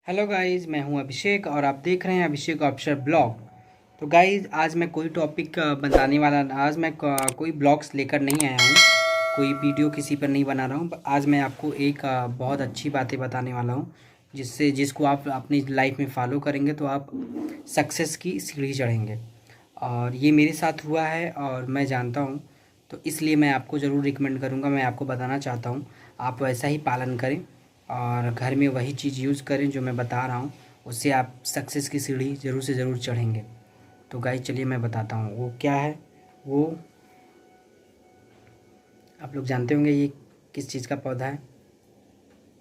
Hello guys, मैं हूं अभिषेक और आप देख रहे हैं अभिषेक ऑफिशियल ब्लॉग। तो गाइस, आज मैं कोई टॉपिक बताने वाला, आज मैं कोई ब्लॉग्स लेकर नहीं आया हूं, कोई वीडियो किसी पर नहीं बना रहा हूं। आज मैं आपको एक बहुत अच्छी बातें बताने वाला हूं, जिसको आप अपनी लाइफ में फॉलो करेंगे तो आप सक्सेस की सीढ़ी चढ़ेंगे। और ये मेरे साथ हुआ है और मैं जानता हूँ, तो इसलिए मैं आपको ज़रूर रिकमेंड करूँगा। मैं आपको बताना चाहता हूँ, आप वैसा ही पालन करें और घर में वही चीज़ यूज़ करें जो मैं बता रहा हूँ। उससे आप सक्सेस की सीढ़ी ज़रूर से ज़रूर चढ़ेंगे। तो गाइस, चलिए मैं बताता हूँ वो क्या है। वो आप लोग जानते होंगे, ये किस चीज़ का पौधा है।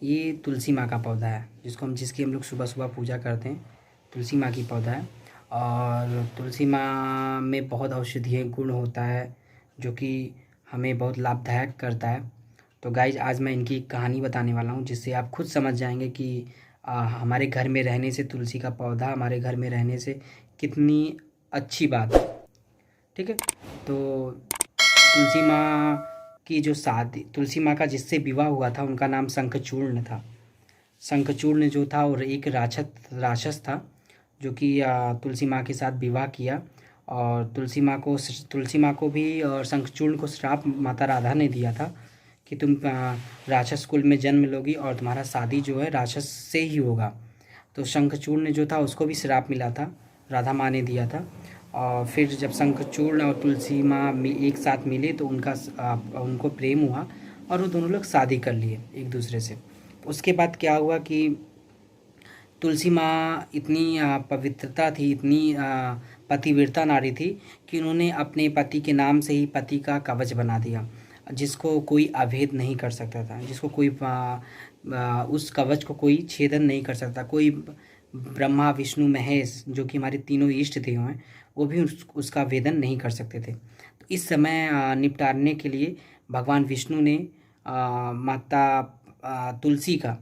ये तुलसी माँ का पौधा है, जिसकी हम लोग सुबह सुबह पूजा करते हैं। तुलसी माँ की पौधा है और तुलसी माँ में बहुत औषधीय गुण होता है, जो कि हमें बहुत लाभदायक करता है। तो गाइज, आज मैं इनकी एक कहानी बताने वाला हूँ, जिससे आप खुद समझ जाएंगे कि हमारे घर में रहने से, तुलसी का पौधा हमारे घर में रहने से कितनी अच्छी बात है। ठीक है। तो तुलसी माँ की जो शादी, तुलसी माँ का जिससे विवाह हुआ था, उनका नाम शंखचूर्ण था। शंखचूर्ण जो था और एक राक्षस था, जो कि तुलसी माँ के साथ विवाह किया। और तुलसी माँ को भी और शंखचूर्ण को श्राप माता राधा ने दिया था कि तुम राक्षस कुल में जन्म लोगी और तुम्हारा शादी जो है राक्षस से ही होगा। तो शंखचूर्ण जो था, उसको भी श्राप मिला था, राधा माँ ने दिया था। और फिर जब शंखचूर्ण और तुलसी माँ एक साथ मिले तो उनको प्रेम हुआ और वो दोनों लोग शादी कर लिए एक दूसरे से। उसके बाद क्या हुआ कि तुलसी माँ इतनी पवित्रता थी, इतनी पतिव्रता नारी थी कि उन्होंने अपने पति के नाम से ही पति का कवच बना दिया, जिसको कोई अभेद नहीं कर सकता था, जिसको कोई उस कवच को कोई छेदन नहीं कर सकता। कोई ब्रह्मा विष्णु महेश, जो कि हमारे तीनों इष्ट देव हैं, वो भी उसका वेदन नहीं कर सकते थे। तो इस समय निपटाने के लिए भगवान विष्णु ने माता तुलसी का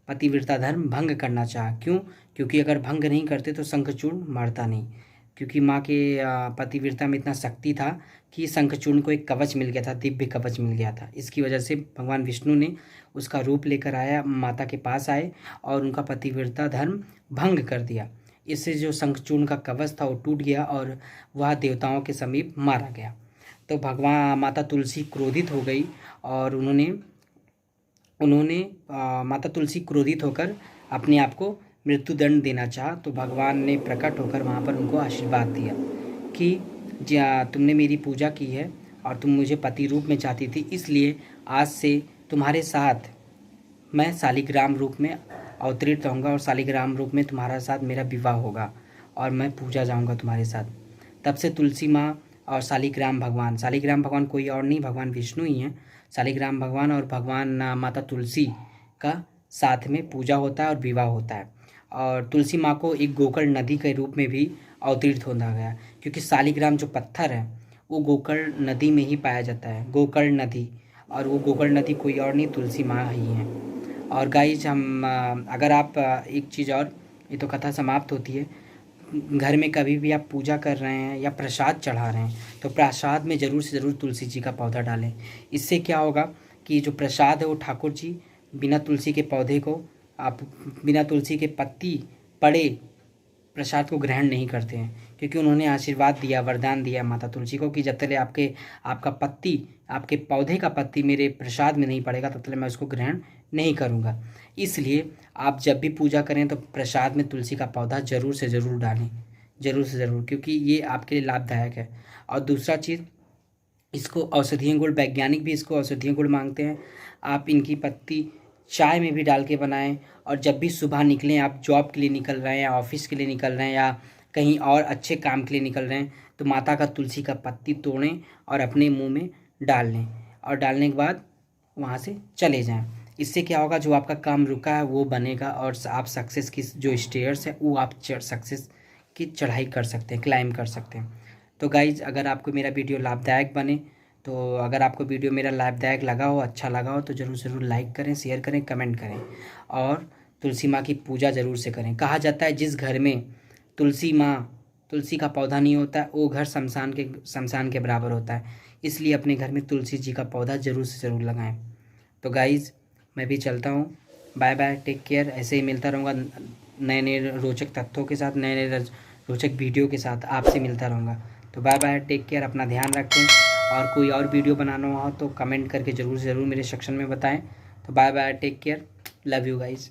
पतिव्रता धर्म भंग करना चाहा। क्यों? क्योंकि अगर भंग नहीं करते तो शंखचूर्ण मरता नहीं। क्योंकि माँ के पतिव्रता में इतना शक्ति था कि शंखचूर्ण को एक कवच मिल गया था, दिव्य कवच मिल गया था। इसकी वजह से भगवान विष्णु ने उसका रूप लेकर आया, माता के पास आए और उनका पतिव्रता धर्म भंग कर दिया। इससे जो शंखचूर्ण का कवच था वो टूट गया और वह देवताओं के समीप मारा गया। तो भगवान माता तुलसी क्रोधित हो गई और उन्होंने उन्होंने माता तुलसी क्रोधित होकर अपने आप को मृत्युदंड देना चाहा। तो भगवान ने प्रकट होकर वहाँ पर उनको आशीर्वाद दिया कि तुमने मेरी पूजा की है और तुम मुझे पति रूप में चाहती थी, इसलिए आज से तुम्हारे साथ मैं शालिग्राम रूप में अवतरित रहूँगा और शालिग्राम रूप में तुम्हारा साथ मेरा विवाह होगा और मैं पूजा जाऊँगा तुम्हारे साथ। तब से तुलसी माँ और शालिग्राम भगवान कोई और नहीं, भगवान विष्णु ही हैं। शालिग्राम भगवान और भगवान माता तुलसी का साथ में पूजा होता है और विवाह होता है। और तुलसी माँ को एक गोकर्ण नदी के रूप में भी अवतरित होना गया, क्योंकि शालिग्राम जो पत्थर है वो गोकर्ण नदी में ही पाया जाता है, गोकर्ण नदी। और वो गोकर्ण नदी कोई और नहीं, तुलसी माँ ही हैं। और गाइज, अगर आप एक चीज़ और, ये तो कथा समाप्त होती है। घर में कभी भी आप पूजा कर रहे हैं या प्रसाद चढ़ा रहे हैं तो प्रसाद में ज़रूर से ज़रूर तुलसी जी का पौधा डालें। इससे क्या होगा कि जो प्रसाद है वो ठाकुर जी बिना तुलसी के पौधे को, आप बिना तुलसी के पत्ती पड़े प्रसाद को ग्रहण नहीं करते हैं, क्योंकि उन्होंने आशीर्वाद दिया, वरदान दिया माता तुलसी को कि जब तक आपके पौधे का पत्ती मेरे प्रसाद में नहीं पड़ेगा तब तक मैं उसको ग्रहण नहीं करूँगा। इसलिए आप जब भी पूजा करें तो प्रसाद में तुलसी का पौधा ज़रूर से ज़रूर डालें, ज़रूर से ज़रूर, क्योंकि ये आपके लिए लाभदायक है। और दूसरा चीज़, इसको औषधीय गुण, वैज्ञानिक भी इसको औषधीय गुण मांगते हैं। आप इनकी पत्ती चाय में भी डाल के बनाएं और जब भी सुबह निकलें, आप जॉब के लिए निकल रहे हैं या ऑफिस के लिए निकल रहे हैं या कहीं और अच्छे काम के लिए निकल रहे हैं, तो माता का तुलसी का पत्ती तोड़ें और अपने मुंह में डाल लें और डालने के बाद वहाँ से चले जाएं। इससे क्या होगा, जो आपका काम रुका है वो बनेगा और आप सक्सेस की जो स्टेयर्स है वो आप सक्सेस की चढ़ाई कर सकते हैं, क्लाइम कर सकते हैं। तो गाइज, अगर आपको मेरा वीडियो लाभदायक बने, तो अगर आपको वीडियो मेरा लाभदायक लगा हो, अच्छा लगा हो, तो ज़रूर ज़रूर लाइक करें, शेयर करें, कमेंट करें और तुलसी माँ की पूजा ज़रूर से करें। कहा जाता है जिस घर में तुलसी का पौधा नहीं होता है वो घर शमशान के बराबर होता है। इसलिए अपने घर में तुलसी जी का पौधा ज़रूर से ज़रूर लगाएं। तो गाइज़, मैं भी चलता हूँ, बाय बाय, टेक केयर। ऐसे ही मिलता रहूँगा नए नए रोचक तथ्यों के साथ, नए नए रोचक वीडियो के साथ आपसे मिलता रहूँगा। तो बाय बाय, टेक केयर, अपना ध्यान रखें। और कोई और वीडियो बनाना हो तो कमेंट करके ज़रूर ज़रूर मेरे सेक्शन में बताएं। तो bye bye, take care, love you guys.